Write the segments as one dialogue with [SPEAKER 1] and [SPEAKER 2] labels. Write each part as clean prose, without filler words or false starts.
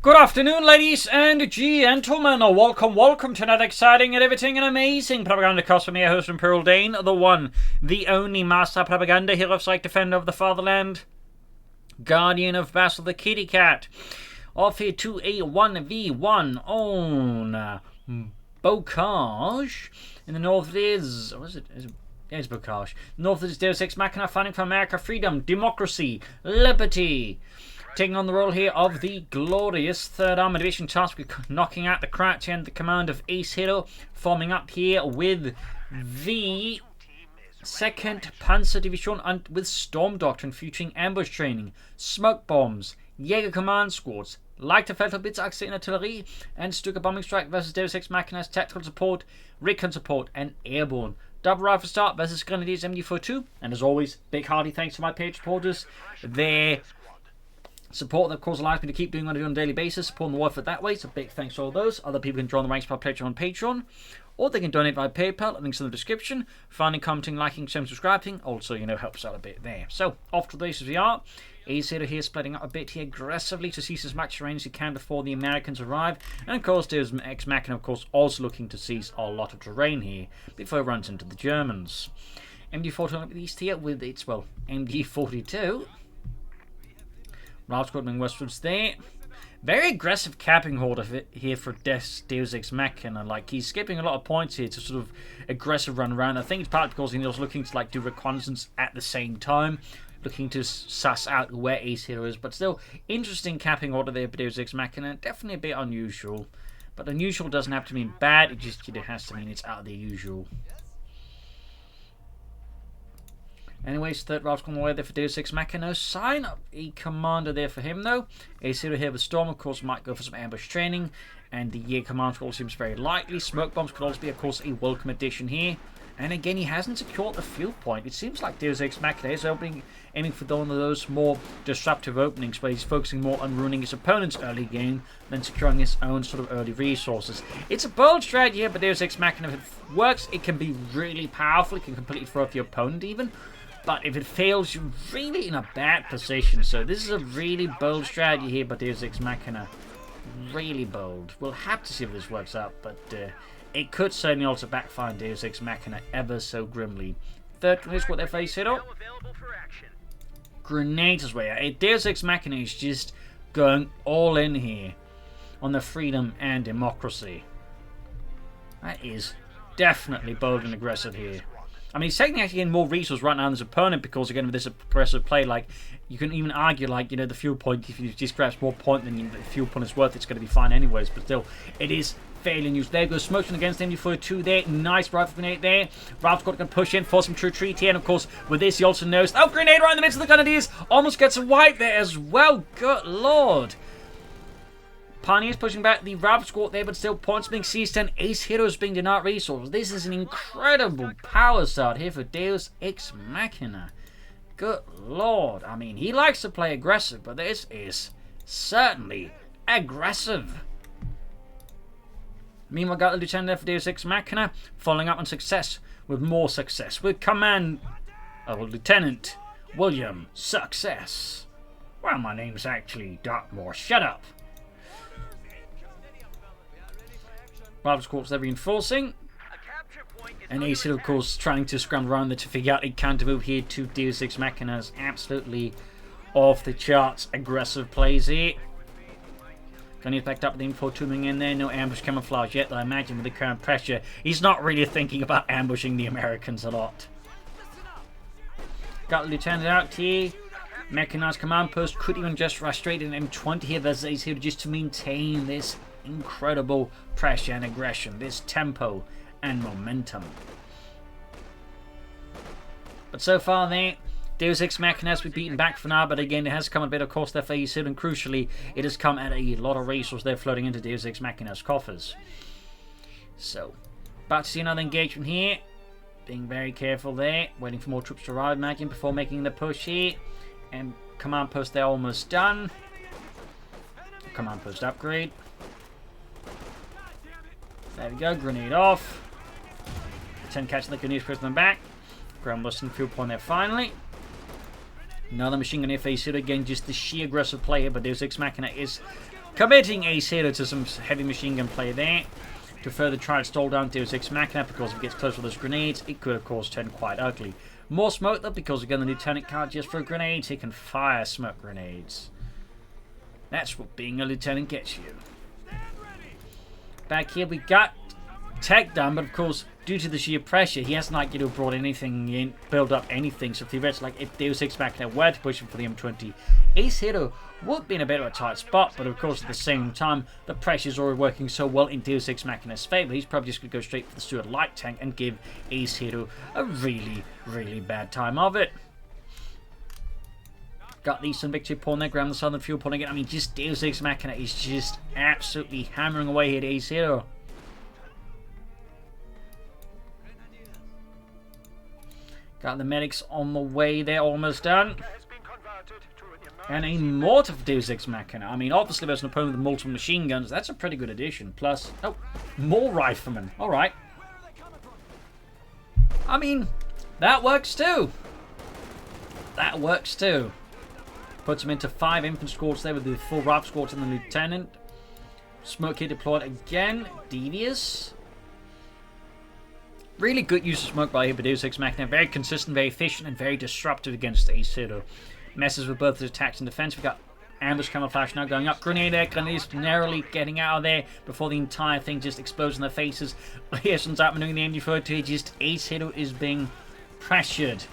[SPEAKER 1] Good afternoon, ladies and gentlemen. Welcome to another exciting and everything and amazing Propagandacast from your host Imperial Dane, the one, the only master propaganda hero, psych defender of the fatherland, guardian of Basil the kitty cat. Off here to a 1v1 on Bocage. In the north it is, what is it? It's Bocage. North is Deus Ex Machina, fighting for America, freedom, democracy, liberty. Taking on the role here of the glorious 3rd Armored Division, tasked with knocking out the Crouch and the command of Acehiro, forming up here with the 2nd Panzer Division and with Storm Doctrine, featuring ambush training, smoke bombs, Jaeger command squads, Leichter Feldherr in artillery, and Stuka bombing strike versus Deus Ex Machina's tactical support, recon support, and airborne. Double rifle start versus Grenadiers MD42, and as always, big hearty thanks to my page supporters. Their support that, of course, allows me to keep doing what I do on a daily basis, supporting the warfare that way, so big thanks to all those. Other people can join the ranks by pledging on Patreon, or they can donate via PayPal, links in the description. Finding, commenting, liking, sharing, subscribing, also, helps out a bit there. So, off to the races we are. Acehiro here splitting up a bit here aggressively to seize as much terrain as he can before the Americans arrive. And of course, Deus Ex Machina, of course, also looking to seize a lot of terrain here before it runs into the Germans. MD42 up east here with its, MD42. Ralph Squadron westwards there. Very aggressive capping order here for Deus Ex Machina. He's skipping a lot of points here to sort of aggressive run around. I think it's partly because he's looking to do reconnaissance at the same time, looking to suss out where Acehiro is. But still, interesting capping order there for Deus Ex Machina. Definitely a bit unusual. But unusual doesn't have to mean bad, it just has to mean it's out of the usual. Anyways, 3rd Ralph's on the way there for Deus Ex Machina. Sign up a commander there for him, though. Acehiro here with Storm, of course, might go for some ambush training. And the Jaeger command squad seems very likely. Smoke bombs could also be, of course, a welcome addition here. And again, he hasn't secured the field point. It seems like Deus Ex Machina is aiming for one of those more disruptive openings where he's focusing more on ruining his opponent's early game than securing his own sort of early resources. It's a bold strategy here, but Deus Ex Machina, if it works, it can be really powerful. It can completely throw off your opponent even. But if it fails, you're really in a bad position. So this is a really bold strategy here by Deus Ex Machina. Really bold. We'll have to see if this works out, but it could certainly also backfire on Deus Ex Machina ever so grimly. 3rd Grenade Squad FA set up. Grenades as well. Deus Ex Machina is just going all in here on the freedom and democracy. That is definitely bold and aggressive here. I mean, he's technically actually getting more resources right now than his opponent because, again, with this aggressive play, you can even argue, the fuel point, if you just grabs more point than the fuel point is worth, it's going to be fine anyways, but still, it is fairly used. There goes Smoking against MD42 there. Nice rifle grenade there. Ralph's got to push in, force him to retreat here, and of course, with this, he also knows, grenade right in the midst of the Grenadiers, almost gets a wipe there as well. Good lord. Pioneers pushing back the Ralph squad there, but still points being seized and Acehiro's being denied resources. This is an incredible power start here for Deus Ex Machina. Good lord. I mean, he likes to play aggressive, but this is certainly aggressive. Meanwhile, got the Lieutenant there for Deus Ex Machina, following up on success with more success with Lieutenant William Success. Well, my name's actually Dartmoor. Shut up. Ralph's Corps they're reinforcing. And Acehiro, of course, trying to scramble around there to figure out a counter move here to Deus Ex Machina's absolutely off the charts aggressive plays here. Grenade backed up with the info moving in there. No ambush camouflage yet, but I imagine with the current pressure, he's not really thinking about ambushing the Americans a lot. Got the Lieutenant out here. Mechanized command post could even just rush straight in M20 here versus Acehiro just to maintain this incredible pressure and aggression, this tempo and momentum. But so far there, Deus Ex Machina has been beaten back for now, but again, it has come a bit, of course, their phase and crucially, it has come at a lot of resources there floating into Deus Ex Machina's coffers. So, about to see another engagement here. Being very careful there, waiting for more troops to arrive, imagine, before making the push here. And command post, they're almost done. Command post upgrade. There we go, grenade off. 10 catching the grenades, pushing them back. Ground busting fuel point there finally. Another machine gun here for Acehiro. Again, just the sheer aggressive play here, but Deus Ex Machina is committing Acehiro to some heavy machine gun play there to further try to stall down Deus Ex Machina, because if it gets close with those grenades, it could of course turn quite ugly. More smoke though, because again the lieutenant can't just throw grenades, he can fire smoke grenades. That's what being a lieutenant gets you. Back here we got Tech done, but of course due to the sheer pressure he hasn't like, you know, brought anything in, build up anything, so theoretically like if Deus Ex Machina were to push him for the M20, Acehiro would be in a bit of a tight spot, but of course at the same time the pressure's already working so well in Deus Ex Machina's favour, he's probably just going to go straight for the Stuart light tank and give Acehiro a really bad time of it. Got the Eastern Victory pawn there, grab the Southern Fuel pawn again. I mean, just Deus Ex Machina is just absolutely hammering away here at Acehiro. Got the medics on the way there, almost done. And a mortar for Deus Ex Machina. I mean, obviously there's an opponent with multiple machine guns. That's a pretty good addition. Plus, oh, more riflemen. Alright. I mean, that works too. That works too. Puts him into 5 infantry squads there with the full rifle squads and the lieutenant. Smoke here deployed again. Devious. Really good use of smoke by here by Deus Ex Machina. Very consistent, very efficient, and very disruptive against Acehiro. Messes with both his attacks and defense. We've got ambush camouflage now going up. Grenade there. Grenades narrowly getting out of there before the entire thing just explodes in their faces. Here's out maneuvering the MG42. Just Acehiro is being pressured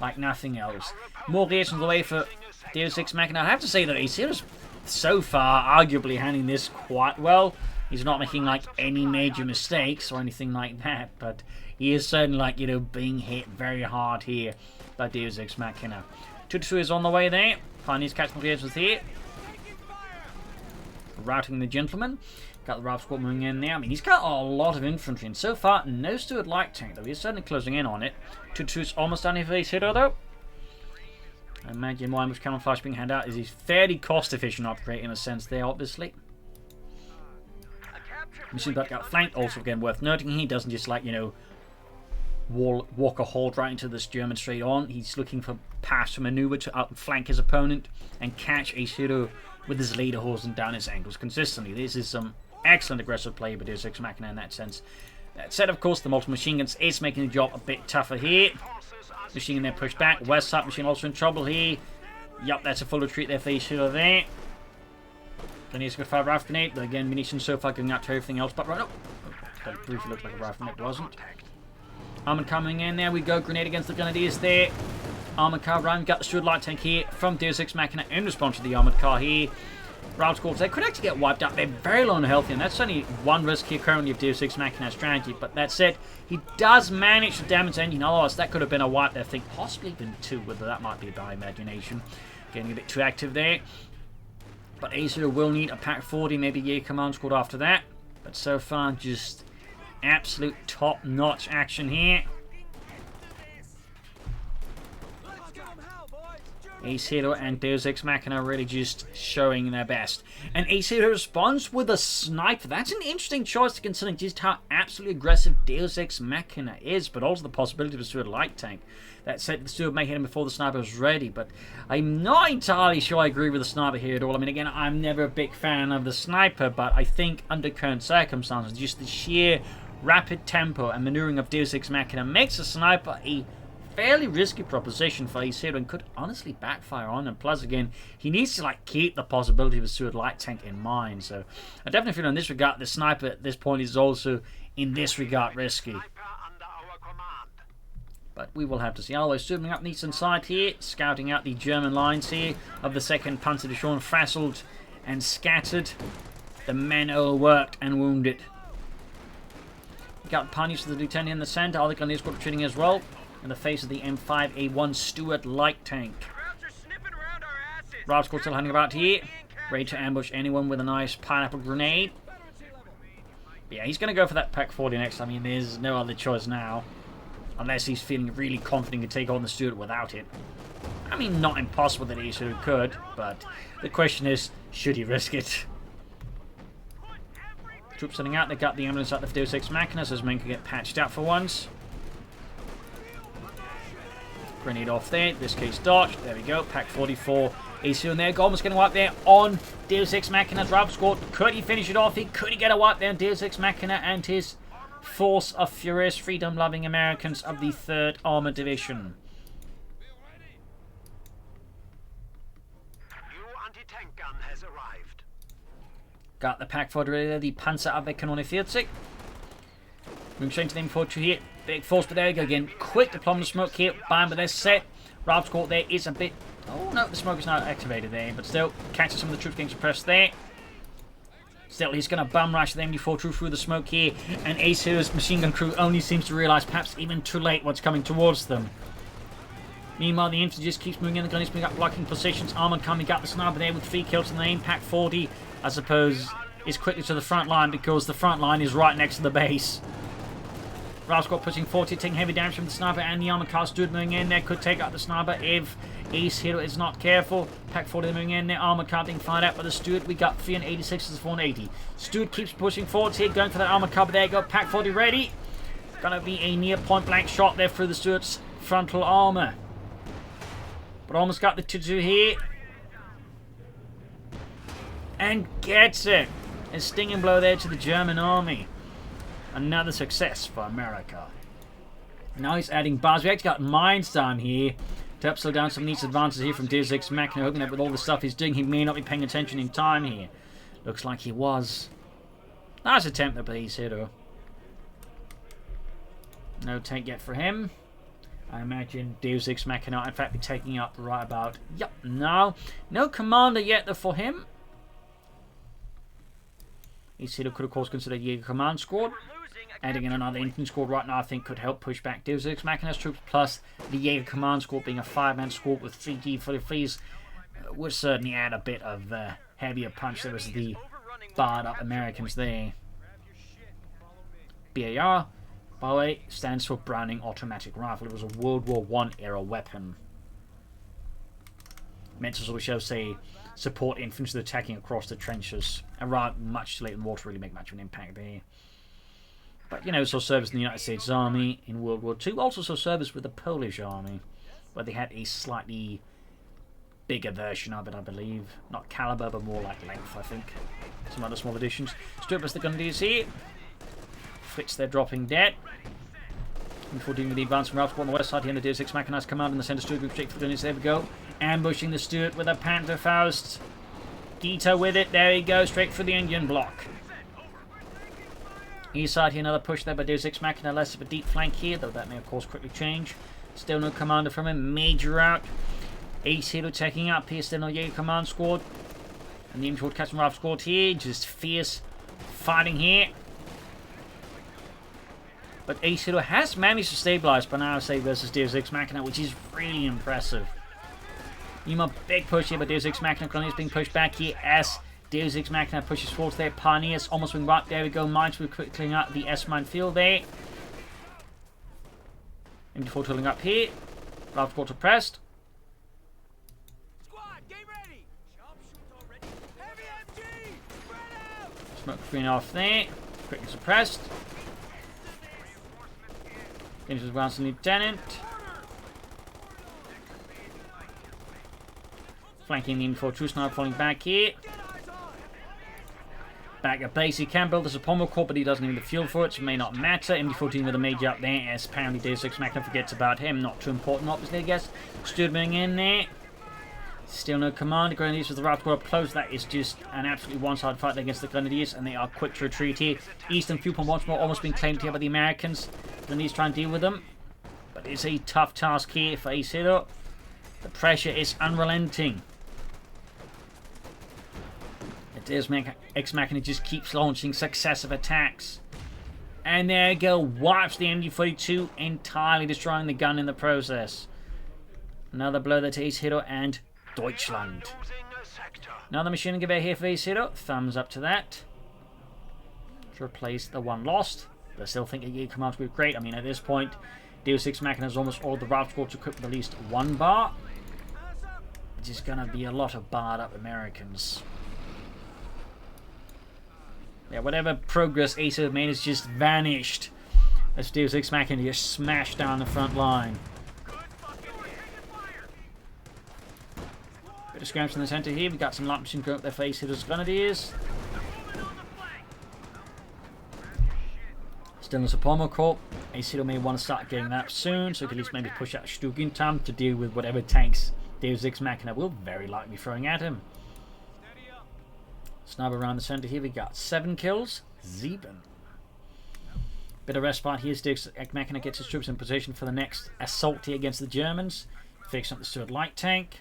[SPEAKER 1] like nothing else. More reactions away for Deus Ex Machina. I have to say that Acehiro's so far arguably handling this quite well. He's not making like any major mistakes or anything like that, but he is certainly like, you know, being hit very hard here by Deus Ex Machina. 2-2 is on the way there. Finally, his catchment reactions here. Routing the gentleman. Got the rifle squad moving in there. I mean, he's got a lot of infantry, and so far, no Stuart light tank, though. He's certainly closing in on it. 2-2 is almost done here for Acehiro, though. I imagine why much camouflage being handed out is he's fairly cost-efficient upgrade in a sense there, obviously. Machine got outflanked, also again worth noting. He doesn't just like, you know, walk a hold right into this German straight on. He's looking for pass to maneuver to outflank his opponent and catch Acehiro with his lederhosen down his angles consistently. This is some excellent aggressive play by Deus Ex Machina in that sense. That said, of course, the multiple machine guns is making the job a bit tougher here. Machine gun there pushed back. West side machine also in trouble here. Yup, that's a full retreat there for Acehiro there. Then he's got a fire rifle grenade, but again, munitions so far going out to everything else, but right up. That briefly looked like a rifle grenade, wasn't. Armored coming in, there we go, grenade against the grenadiers there. Armored car round, got the Stuart light tank here from Deus Ex Machina in response to the armored car here. Route squads, they could actually get wiped out. They're very low and healthy, and that's only one risk here currently of Deus Ex Machina's strategy, but that said, he does manage to damage the engine, otherwise that could have been a wipe there, I think, possibly even 2, whether that might be by imagination. Getting a bit too active there. But Acehiro will need a Pack 40, maybe a command squad after that. But so far, just absolute top-notch action here. Acehiro and Deus Ex Machina really just showing their best. And Acehiro responds with a sniper. That's an interesting choice to consider just how absolutely aggressive Deus Ex Machina is, but also the possibility of a Stuart light tank. That said, the Stuart may hit him before the sniper was ready, but I'm not entirely sure I agree with the sniper here at all. I mean, again, I'm never a big fan of the sniper, but I think under current circumstances, just the sheer rapid tempo and maneuvering of Deus Ex Machina makes a sniper a fairly risky proposition for Acehiro and could honestly backfire on him. Plus, again, he needs to like keep the possibility of a Stuart light tank in mind. So I definitely feel in this regard, the sniper at this point is also in this regard risky. But we will have to see. Always zooming up the eastern side here, scouting out the German lines here of the 2nd Panzerdivision, frazzled and scattered. The men overworked and wounded. Got punish to the lieutenant in the centre. Other grenadiers got retreating as well. In the face of the M5A1 Stuart light tank. Route squad still hanging about here. Ready to ambush anyone with a nice pineapple grenade. But yeah, he's going to go for that Pack 40 next. I mean, there's no other choice now. Unless he's feeling really confident to take on the Stuart without it. I mean, not impossible that he could, but the question is, should he risk it? Troops sending out, they got the ambulance out of Deus Ex Machina, so his men can get patched out for once. Grenade off there, this case dodged, there we go, Pack 44 Acehiro there, almost getting a wipe there on Deus Ex Machina's Ralph squad. Could he finish it off? Could he get a wipe there on Deus Ex Machina and his force of furious, freedom-loving Americans of the 3rd Armored Division?
[SPEAKER 2] Anti-tank gun has arrived.
[SPEAKER 1] Got the pack for the Panzerabwehrkanone 40. Moving straight to the M42 here. Big force, but there we go again. Quick deployment of smoke here. Bam, but they're set. Ralph's squad there is a bit... Oh no, the smoke is not activated there, but still catches some of the troops getting suppressed there. Still, he's going to bum rush the MD4 through the smoke here, and Acehiro's machine gun crew only seems to realise, perhaps even too late, what's coming towards them. Meanwhile, the infantry just keeps moving in, the gun is moving up, blocking positions. Armored coming, got the sniper there with 3 kills, and the Impact 40, I suppose, is quickly to the front line because the front line is right next to the base. Ralph squad pushing 40, taking heavy damage from the sniper, and the armored car Stewart moving in there, could take out the sniper if Acehiro is not careful. Pack 40 moving in there, armored car being fired out by the Stewart. We got 386 to 480. Stewart keeps pushing forward here, going for that armored car, but there you go, Pack 40 ready. Gonna be a near point blank shot there through the Stewart's frontal armor. But almost got the 2-2 here. And gets it. A stinging blow there to the German army. Another success for America. Now he's adding bars. We actually got mines down here to help slow down some of these advances here from Deus Ex Machina, hoping that with all the stuff he's doing, he may not be paying attention in time here. Looks like he was. Nice attempt there by Acehiro. No tank yet for him. I imagine Deus Ex Machina in fact be taking up right about... Yep, no. No commander yet though for him. Acehiro could of course consider Jaeger Command Squad. Adding in another infantry squad right now I think could help push back Deus Ex Machina's troops, plus the Jaeger Command Squad being a 5-man squad with 3 G43s would certainly add a bit of heavier punch. There was the barred up Americans there. BAR, by the way, stands for Browning Automatic Rifle. It was a World War I era weapon. Meant to sort of show, say, support infantry attacking across the trenches. Around much too late in the war to really make much of an impact there. But, you know, saw service in the United States Army in World War II. Also saw service with the Polish Army, where they had a slightly bigger version of it, I believe. Not caliber, but more like length, I think. Some other small additions. Stuart plus the Gundies here. Fritz, they're dropping dead. Before dealing with the advance from Ralph on the west side here in the Deus Ex Machina's command in the centre. Stuart group straight for the Gundies. There we go. Ambushing the Stuart with a Panther Faust. Gita with it. There we go. Straight for the Indian block. East side here, another push there by Deus Ex Machina, less of a deep flank here, though that may of course quickly change. Still no commander from him, major out. Acehiro taking up here, still no Jaeger Command Squad. And the infantry catching Ralph squad here, just fierce fighting here. But Acehiro has managed to stabilize by now, say, versus Deus Ex Machina, which is really impressive. Meanwhile, big push here by Deus Ex Machina, Colonies being pushed back here as Deus Ex Machina pushes forward their Pioneers, almost wing right, there we go, mines will quickly clearing out the S-mine field there. MD4 tooling up here, Ralph quarter pressed.
[SPEAKER 2] Squad, get ready. Sharpshooter ready. Heavy MG. Spread out.
[SPEAKER 1] Smoke screen off there, quickly suppressed. Finishes advancing Lieutenant. Flanking the info, true sniper falling back here. Back at base, he can build this a pommel corps, but he doesn't need the fuel for it, so it may not matter. MD14 with a major up there, as apparently Deus Ex Machina forgets about him. Not too important, obviously, I guess. Stuart moving in there. Still no command. Grenadiers with the Ralph squad up close. That is just an absolutely one-sided fight against the Grenadiers, and they are quick to retreat here. Eastern fuel pump once more, almost being claimed here by the Americans. Grenadiers trying to deal with them, but it's a tough task here for Acehiro. The pressure is unrelenting. Deus Ex Machina just keeps launching successive attacks. And there you go, wipes the MG42, entirely destroying the gun in the process. Another blow there to Acehiro and Deutschland. Another machine gun gewehr here for Acehiro, thumbs up to that. To replace the one lost. But I still think a Jaeger Command Squad great. I mean, at this point, Deus Ex Machina has almost all the Ralph squads equipped with at least one bar. It's just gonna be a lot of barred up Americans. Yeah, whatever progress Acehiro made has just vanished as Deus Ex Machina just smashed down the front line. Bit of skirmish in the centre here. We got some light machine going up their face. Hitters, grenadiers. Still in Supremo Corps. Acehiro may want to start getting that soon, so we can at least maybe push out Stugentam to deal with whatever tanks Deus Ex Machina will very likely be throwing at him. Snub around the centre here. We got 7 kills. 7. Bit of respite here. Deus Ex Machina gets his troops in position for the next assault here against the Germans. Fixing up the Stuart light tank.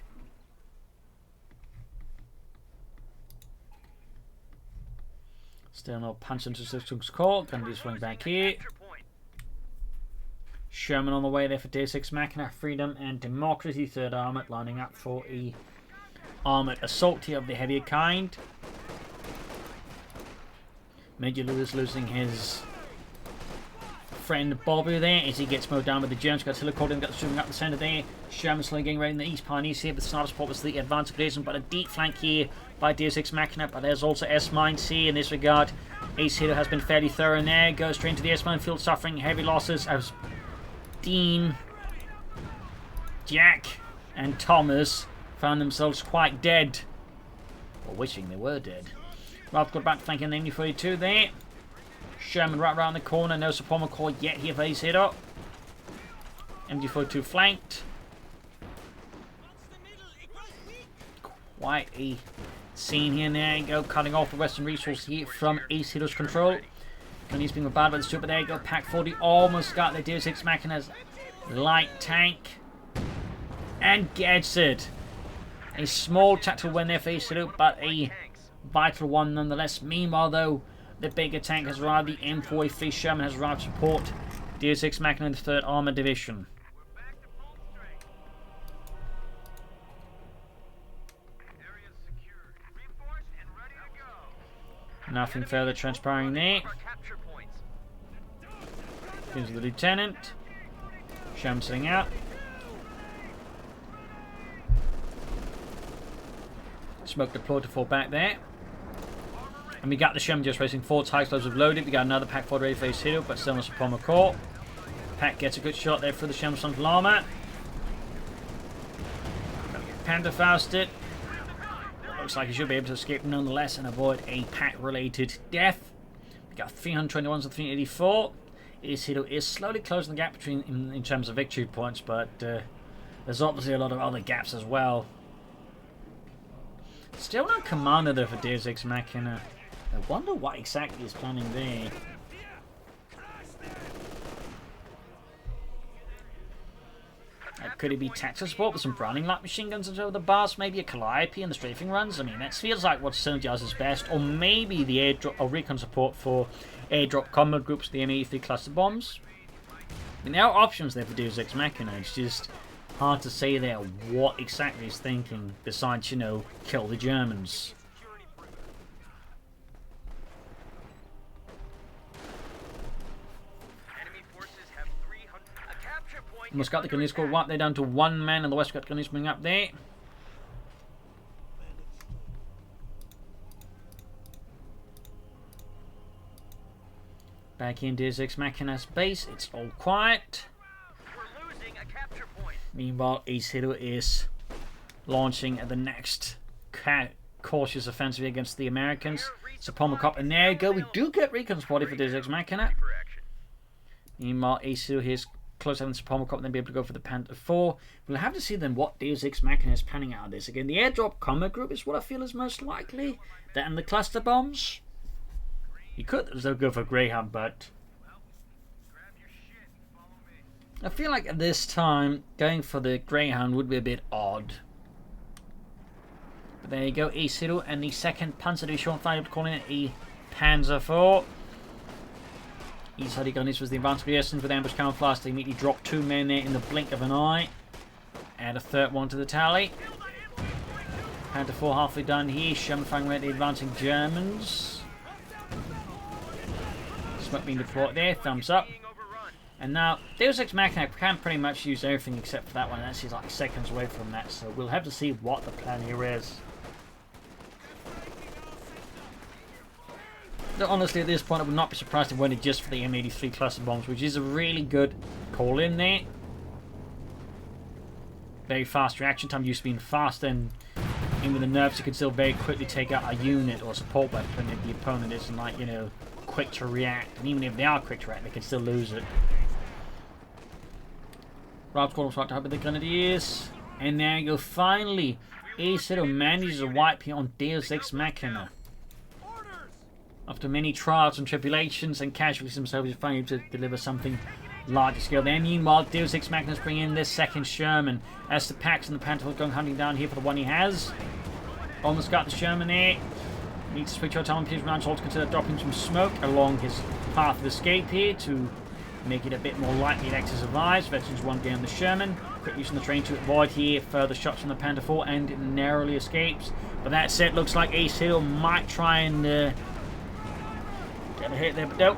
[SPEAKER 1] Still no punch into Systems Corps. Gonna be swing back here. Sherman on the way there for Deus Ex Machina. Freedom and Democracy. 3rd Armoured lining up for a armoured assault here of the heavier kind. Major Lewis losing his friend Bobby there as he gets mowed down with the Germans. Got Silicon, got streaming up the centre there. Sherman slowly getting ready in the East Pioneers here, but the sniper support was the advanced gradation, but a deep flank here by Deus Ex Machina. But there's also S-Mines here in this regard. Acehiro has been fairly thorough in there. Goes straight into the S-Mine field, suffering heavy losses as Dean, Jack, and Thomas found themselves quite dead, or wishing they were dead. Ralph got back to flanking the MD-42 there. Sherman right around the corner. No Supremo Corps yet here for Acehiro. MD-42 flanked. Quite a scene here. There you go. Cutting off the western resource here from Acehiro's control. He's being bad by the stupid. There you go. Pack 40 almost got the Deus Ex Machina's light tank. And gets it. A small tactical win there for Acehiro, but a vital one nonetheless. Meanwhile, though, the bigger tank has arrived. The M43 Sherman has arrived to support Deus Ex Machina in the 3rd Armoured Division. Nothing further transpiring there. Here's the lieutenant. Sherman sitting out. Smoke deployed to fall back there. And we got the Sherman just racing 4 high explosives loaded. We got another pack 4 ready for Acehiro, but still no Supremo Corps. Pack gets a good shot there for the Sherman frontal armor. Panther Fausted. Looks like he should be able to escape nonetheless and avoid a pack-related death. We got 321 to 384. Acehiro is slowly closing the gap between in terms of victory points, but there's obviously a lot of other gaps as well. Still no commander there for Deus Ex Machina. I wonder what exactly is planning there. Could it be tactical support with some Browning light machine guns over the bars? Maybe a Calliope and the strafing runs? I mean, that feels like what synergizes best. Or maybe the airdrop or recon support for airdrop combat groups, the M83 cluster bombs. I mean, there are options there for Deus Ex Machina. It's just hard to say there what exactly he's thinking besides, you know, kill the Germans. Almost got the Gunners squad wiped there down to 1 man, and the West got Gunners coming up there. Back in Deus Ex Machina's base, it's all quiet.
[SPEAKER 2] We're losing a capture point.
[SPEAKER 1] Meanwhile, Acehiro is launching the next cautious offensive against the Americans. Supremo Corps, and there you go, we do get recon spotted for Deus Ex Machina. Meanwhile, Acehiro here's close having Supremo Corps and then be able to go for the Panther 4. We'll have to see then what Deus Ex Machina is panning out of this. Again, the airdrop combat group is what I feel is most likely. That and the cluster bombs. You could still go for Greyhound, but I feel like at this time going for the Greyhound would be a bit odd. But there you go, Acehiro and the 2nd Panzer Division finally calling it a Panzer 4. East side Gunners was the advanced resistance with ambush camouflage. They immediately dropped 2 men there in the blink of an eye. Add a 3rd one to the tally. Panther 4 halfway done here. Sherman firing away at the advancing Germans. Smoke being deployed there. Thumbs up. And now Deus Ex Machina can pretty much use everything except for that one. That's just like seconds away from that. So we'll have to see what the plan here is. Honestly, at this point, I would not be surprised if it went just for the M83 cluster bombs, which is a really good call in there. Very fast reaction time, used to being fast and And with the nerfs, you can still very quickly take out a unit or support weapon if the opponent isn't, like, you know, quick to react. And even if they are quick to react, they can still lose it. Rob's going to start to help with the Grenadiers. And there you go. Finally, Acehiro manages to wipe here on Deus Ex Machina. After many trials and tribulations and casualties themselves, he's finally able to deliver something larger scale. Then meanwhile, Deus Ex Machina is bringing in this second Sherman as the Pax and the Panther going hunting down here for the one he has. Almost got the Sherman there. Needs to switch out time. Please round, so to consider dropping some smoke along his path of escape here to make it a bit more likely that to survive. Veterans one down the Sherman. Quick using the train to avoid here further shots from the Panther 4 and narrowly escapes. But that said, looks like Acehiro might try and get a hit there, but no.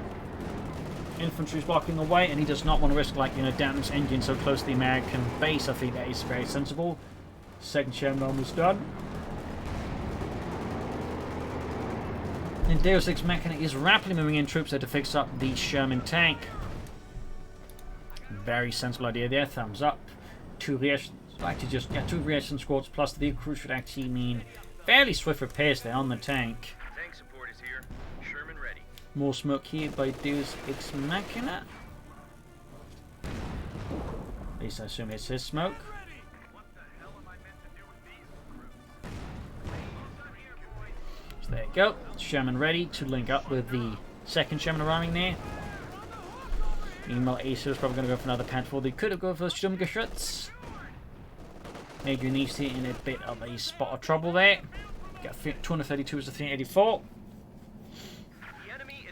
[SPEAKER 1] Infantry's blocking the way, and he does not want to risk, like, you know, damage his engine so close to the American base. I think that is very sensible. Second Sherman almost done. And Deus Ex Machina is rapidly moving in troops there to fix up the Sherman tank. Very sensible idea there. Thumbs up. Two reaction squads plus the vehicle crew should actually mean fairly swift repairs there on the tank.
[SPEAKER 2] Tank support is here. Sherman ready.
[SPEAKER 1] More smoke here by Deus Ex Machina. At least I assume it's his smoke.
[SPEAKER 2] What the hell am I meant to do with these?
[SPEAKER 1] So there you go. Sherman ready to link up with the second Sherman arriving there. Meanwhile, Acehiro is probably going to go for another Panther. They could have gone for Sturmgeschütz. Major needs here in a bit of a spot of trouble there. Got 232 as the 384.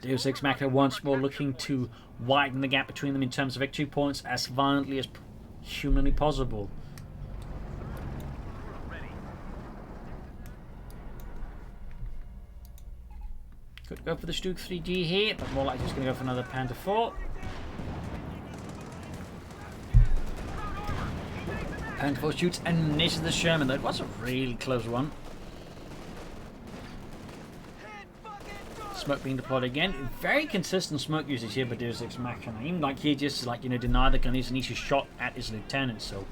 [SPEAKER 1] Deus Ex Machina once more looking to widen the gap between them in terms of victory points as violently as humanly possible. Could go for the Stuke 3G here, but more likely he's going to go for another Panther 4. Panther 4 shoots and misses the Sherman. That was a really close one. Smoke being deployed again. Very consistent smoke usage here by Deus Ex Machina. Even like he just, like, you know, denied the gun and he's shot at his lieutenant. So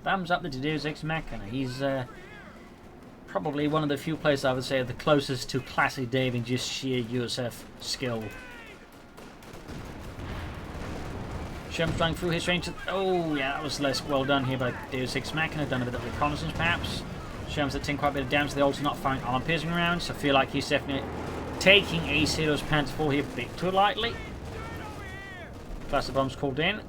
[SPEAKER 1] thumbs up to Deus Ex Machina. He's probably one of the few players I would say are the closest to classic Dave in just sheer USF skill. Sherman's flying through his range. Oh yeah, that was less well done here by Deus Ex Machina. Done a bit of reconnaissance perhaps. Sherman's taking quite a bit of damage. They're also not firing armor piercing rounds. So I feel like he's definitely taking Acehiro's Panther 4 here a bit too lightly. Cluster bombs called in.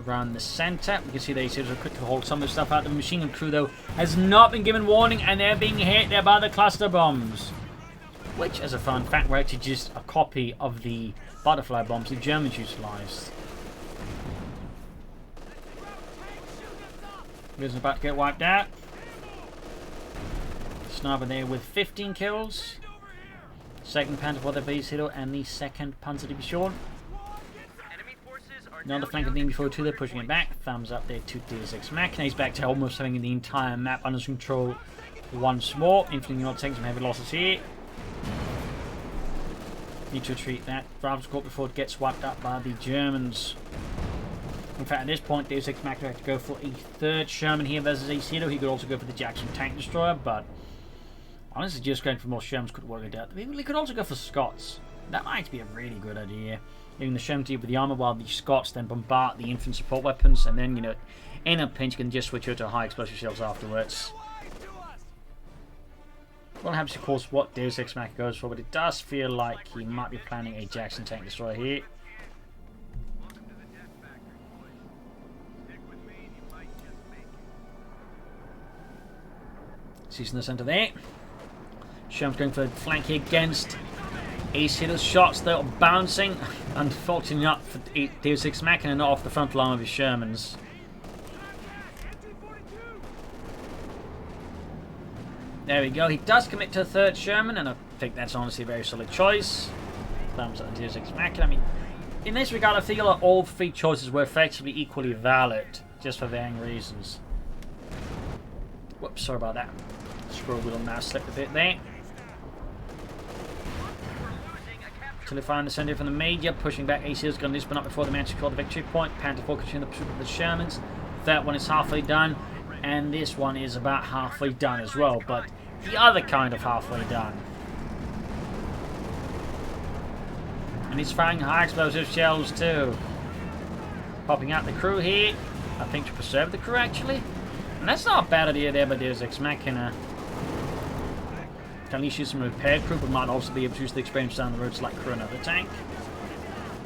[SPEAKER 1] Around the centre. We can see the Acehiros are quick to hold some of the stuff out. The machine gun crew though has not been given warning and they're being hit there by the cluster bombs. Which, as a fun fact, were actually just a copy of the butterfly bombs the Germans utilised. He's about to get wiped out. Sniper there with 15 kills. Second Panther for the Acehiro and the second Panzer Division. Now the flanking team before 2, they're pushing it back. Thumbs up there to Deus Ex Machina. He's back to almost having the entire map under control once more. Infantry not taking some heavy losses here. Need to retreat that Bravo's caught before it gets wiped up by the Germans. In fact, at this point, Deus Ex Machina had to go for a third Sherman here versus Acehiro. He could also go for the Jackson Tank Destroyer, but honestly, just going for more Shermans could work it out. He could also go for Scots. That might be a really good idea. Leaving the Sherman deal with the armor while the Scots then bombard the infantry support weapons, and then, you know, in a pinch, you can just switch over to high explosive shells afterwards. Well, perhaps of course what Deus Ex Machina goes for, but it does feel like he might be planning a Jackson Tank Destroyer here. He's in the centre there. Sherman's going for the flank here against Acehiro's shots, though, bouncing. Unfortunately not for Deus Ex Machina, not off the front line of his Shermans. There we go. He does commit to a third Sherman, and I think that's honestly a very solid choice. Thumbs up to Deus Ex Machina. I mean, in this regard, I feel like all three choices were effectively equally valid, just for varying reasons. Whoops, sorry about that. Scroll wheel now slipped a bit there. Till they find the sender from the major, pushing back Acehiro's gun, but not before the man secured the victory point. Panther 4 continuing the pursuit of the Shermans. Third one is halfway done. And this one is about halfway done as well, but the other kind of halfway done. And he's firing high explosive shells too. Popping out the crew here. I think to preserve the crew actually. And that's not a bad idea there by Deus Ex Machina. Can at least use some repair crew, but might also be able to use the experience down the road to like crew another tank.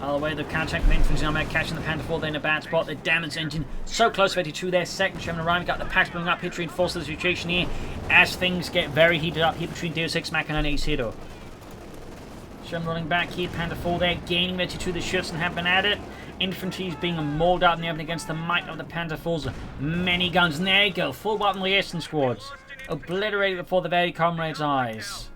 [SPEAKER 1] Other way, the counter-tank infantry now catching the Panther 4. They're in a bad spot. The damaged engine so close to 82. Their second Sherman arriving. Got the packs blowing up here to reinforce the situation here as things get very heated up here between Deus Ex Machina and Acehiro. Sherman rolling back here. Panther 4 there gaining 82. The shifts and have been at it. Infantry is being mauled out in the open against the might of the Panther 4's many guns. And there you go. Full bottom liaison squads. Obliterated before the very comrades' eyes.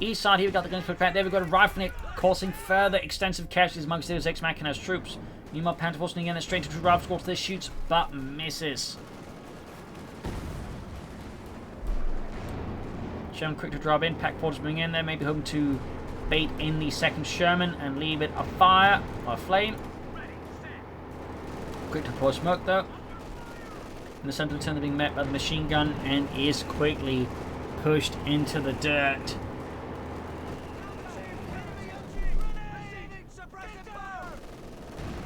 [SPEAKER 1] East side here, we've got the guns put back there. We've got a rifleman causing further extensive casualties amongst Deus Ex Machina's troops. Meanwhile, Panther forcing again straight into rifle squad. This shoots but misses. Sherman quick to drop in. Pack quarters moving in there. Maybe hoping to bait in the second Sherman and leave it afire or aflame. Quick to pour smoke though. In the center of the turn, they're being met by the machine gun and is quickly pushed into the dirt.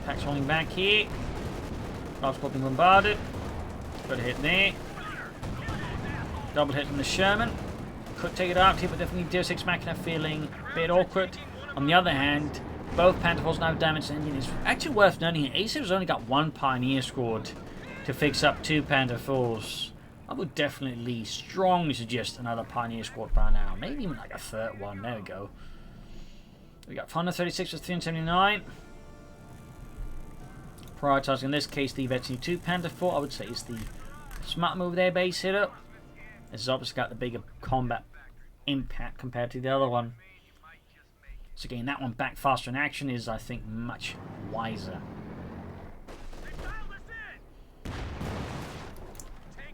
[SPEAKER 1] Pack's rolling back here. Rifle squad being bombarded. Got a hit there. Double hit from the Sherman. Could take it out here, but definitely Deus Ex Machina feeling a bit awkward. On the other hand, both Panther 4s now have damaged engine. It's actually worth noting here, Acehiro's only got one Pioneer squad to fix up two Panther 4s. I would definitely strongly suggest another Pioneer squad by now. Maybe even like a third one. There we go. We got 436 with 379. Prioritising in this case the Veteran 2 Panther 4, I would say is the smart move there, base hit up. This has obviously got the bigger combat impact compared to the other one. So again, that one back faster in action is, I think, much wiser.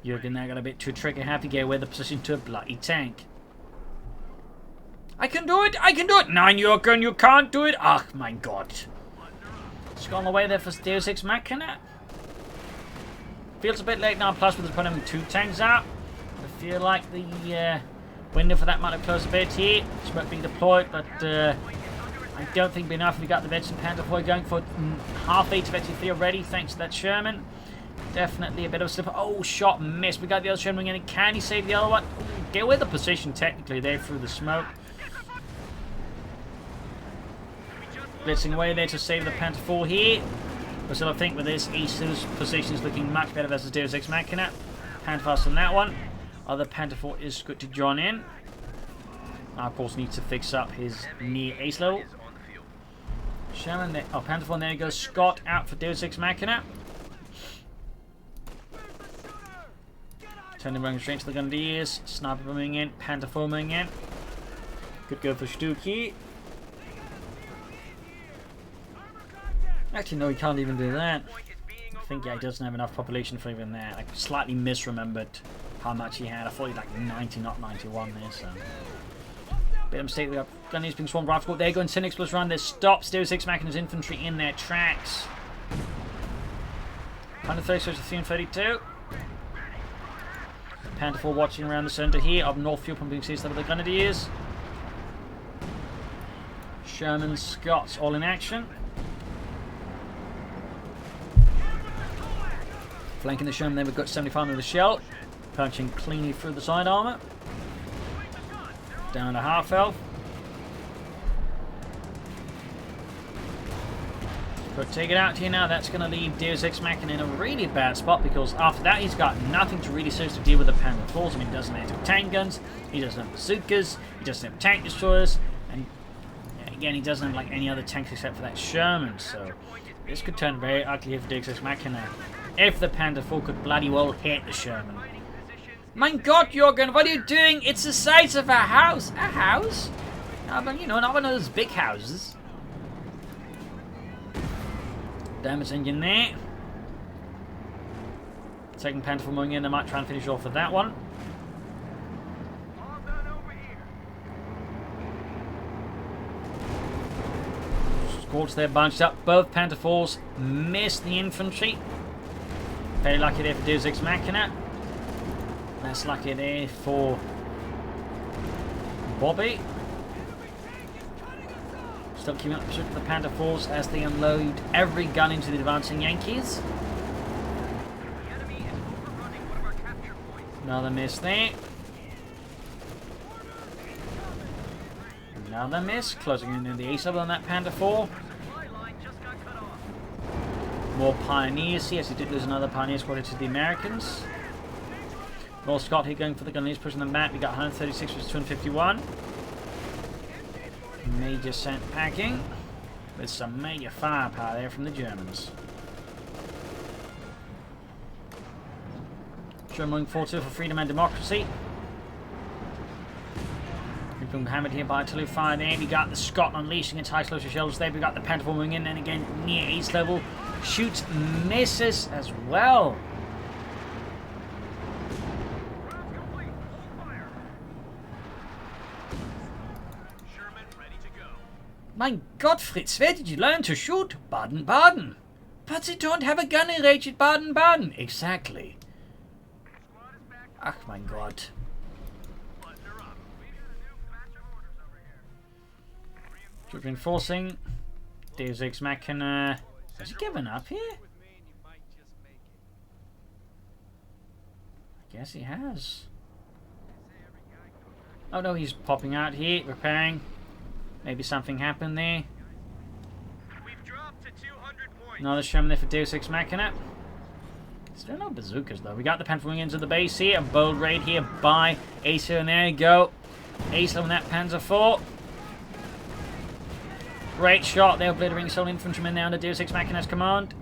[SPEAKER 1] Jurgen now got a bit too trigger happy, get away the position to a bloody tank. I can do it! I can do it! Nein, Jurgen, you can't do it! Ach, my God. It's gone away there for Deus Ex Machina. Feels a bit late now, plus with putting two tanks out. I feel like the window for that might have closed a bit here. Smoke being deployed, but I don't think it'll be enough. We got the Veteran Panther 4 going for half 8 to Veteran 3 already, thanks to that Sherman. Definitely a bit of a slip. Oh, shot missed. We got the other Sherman in. Can he save the other one? Get away the position technically there through the smoke. Blitzing away there to save the Panther 4 here. But still, I think with this, Acehiro's position is looking much better versus Deus Ex Machina. Panther faster than that one. Other Panther 4 is good to join in. Now, of course, needs to fix up his near ace level. Sherman there. Oh, Panther 4, and there he goes. Scott out for Deus Ex Machina. Turning running straight to the Grenadiers. Sniper moving in. Panther 4 moving in. Good go for Stuki. Actually, no, he can't even do that. I think, yeah, he doesn't have enough population for even that. I slightly misremembered how much he had. I thought he had like 90, not 91 there, so. Bit of a mistake. We got Grenadiers being swarmed. Rifle. There going 10 explosives around. There stops Deus Ex Machina's infantry in their tracks. 136 to 332. Panther 4 watching around the centre here of North Fuel pumping seized up with the Grenadiers. Sherman, Scots all in action. Flanking the Sherman there, we've got 75 with the shell. Punching cleanly through the side armour. Down to half health. But take it out here now, that's going to leave Deus Ex Machina in a really bad spot because after that he's got nothing to really seriously deal with the Panther 4s. I mean, he doesn't have tank guns, he doesn't have bazookas, he doesn't have tank destroyers, and again, he doesn't have like any other tanks except for that Sherman, so this could turn very ugly here for Deus Ex Machina if the Panther 4 could bloody well hit the Sherman. My God, Jurgen, what are you doing? It's the size of a house. A house? No, but you know, not one of those big houses. Damage engine there. Second Panther 4 moving in. They might try and finish off with that one. Squads there bunched up. Both Panther 4s miss the infantry. Very lucky there for Deus Ex Machina. Less lucky there for Bobby. Still keeping up with the Panther Force as they unload every gun into the advancing Yankees.
[SPEAKER 2] The enemy is overrunning one of our capture points.
[SPEAKER 1] Another miss there. Another miss. Closing in on the Acehiro on that Panther 4.
[SPEAKER 2] Supply line just got cut off.
[SPEAKER 1] More Pioneers here, as he did lose another Pioneer squad to the Americans. More Scott here going for the Gunneers, pushing them back. We got 136 versus 251. Major scent packing with some major firepower there from the Germans. German moving forward for freedom and democracy. We've been hammered here by artillery fire there. We got the Scott unleashing its high explosive shells there. We got the Panther moving in and again near east level. Shoots, misses as well.
[SPEAKER 2] Round complete. Hold fire. Sherman ready to go.
[SPEAKER 1] Mein Gott, Fritz, where did you learn to shoot? Baden-Baden. But they don't have a gunnery range at Baden-Baden. Exactly.
[SPEAKER 2] Squad is back.
[SPEAKER 1] Ach, mein Gott.
[SPEAKER 2] Button her up. We got a new batch of orders over here.
[SPEAKER 1] Just reinforcing. Deus Ex Machina. Has he given up here?
[SPEAKER 2] With me and you might just make it.
[SPEAKER 1] I guess he has. Oh no, he's popping out here, repairing. Maybe something happened there.
[SPEAKER 2] We've dropped to 200 points.
[SPEAKER 1] Another Sherman there for Deus Ex Machina. Still no bazookas though. We got the Panther wing into the base here. A bold raid here by Acehiro, and there you go. Acehiro on that Panzer 4. Great shot there, obliterating sole infantrymen there under Deus Ex Machina's command.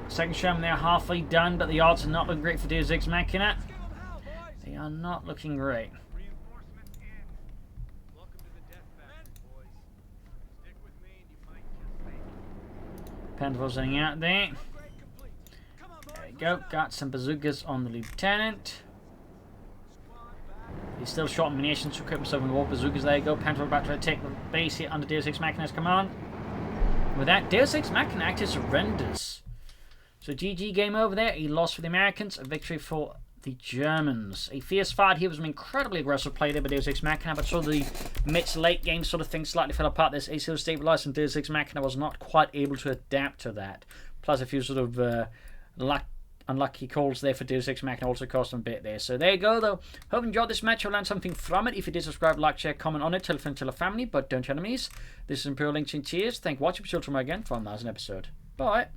[SPEAKER 1] Second Sherman there, halfway done, but the odds are not looking great for Deus Ex Machina. They are not looking great.
[SPEAKER 2] Reinforcements in. Welcome to the death factory, boys. Stick with me and you might just make it.
[SPEAKER 1] Panther sitting out there. There you go. Got some bazookas on the lieutenant. He's still short on munitions to equip himself with more bazookas. There you go. Panther about to take the base here under Deus Ex Machina's command. With that, Deus Ex Machina actually surrenders. So GG, game over there. He lost for the Americans. A victory for the Germans. A fierce fight here. Was an incredibly aggressive play there by Deus Ex Machina, but sort of the mid to late game sort of thing slightly fell apart. This Acehiro stabilized and Deus Ex Machina was not quite able to adapt to that. Plus a few sort of unlucky calls there for Deus Ex Machina also cost them a bit there. So there you go though. Hope you enjoyed this match. You'll learn something from it. If you did, subscribe, like, share, comment on it. Tell a friend, tell a family, but don't your enemies. This is Imperial Lynching. Cheers. Thank you for watching. We'll see you tomorrow again for another episode. Bye.